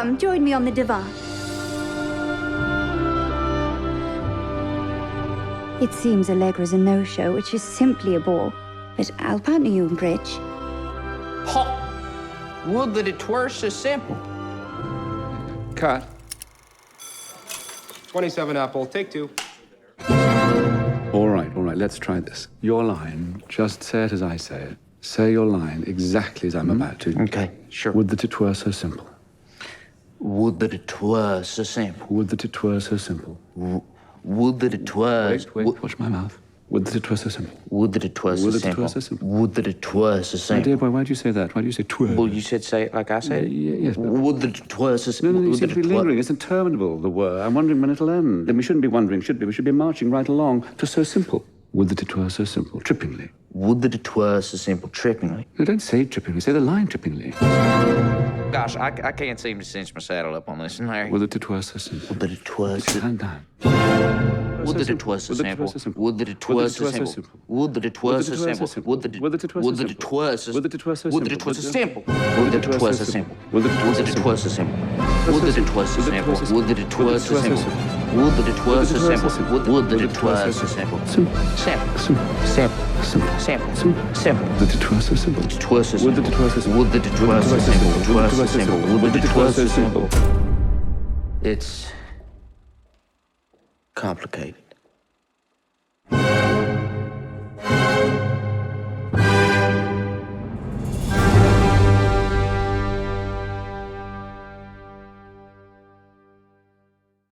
Come, join me on the divan. It seems Allegra's a no-show, which is simply a bore. But I'll partner you in bridge. Ha! Would that it were so simple. Cut. 27 Apple, take 2. All right, let's try this. Your line, just say it as I say it. Say your line exactly as I'm about to. Okay, sure. Would that it were so simple. Would that it were so simple. Would that it were so simple. Would that it was. Wait, watch my mouth. Would that it were so simple. Would that it was so Would that it simple. were so simple. Would that it was so My simple. dear boy, why do you say that? Why do you say twere? Well, you said say it like I said it. Yes, but... Would that it was so simple. No, you Would seem that to be it were- lingering. It's interminable, the were. I'm wondering when it'll end. Then we shouldn't be wondering, should we? We should be marching right along to so simple. Would that it were so simple. Trippingly. Would that it were so simple. Trippingly. No, don't say trippingly. Say the line trippingly. Gosh, I can't seem to cinch my saddle up on this, Larry. Would that it were so simple. Would that it was. Stand down. Would that it was so simple. Would that it was so simple. Would that it was so simple. Would that it was so simple. Would that it was so Would that it was so simple. Would that it was so simple. Would that it was so simple. Would that it was so simple. Would that it was so simple. Would that it was so simple. Would that it was so simple. Simple. Simple. Simple. That it were so simple. It was so Would simple. that it were so simple. Would that it was so simple. It was so simple. Would that it was so simple. It's complicated.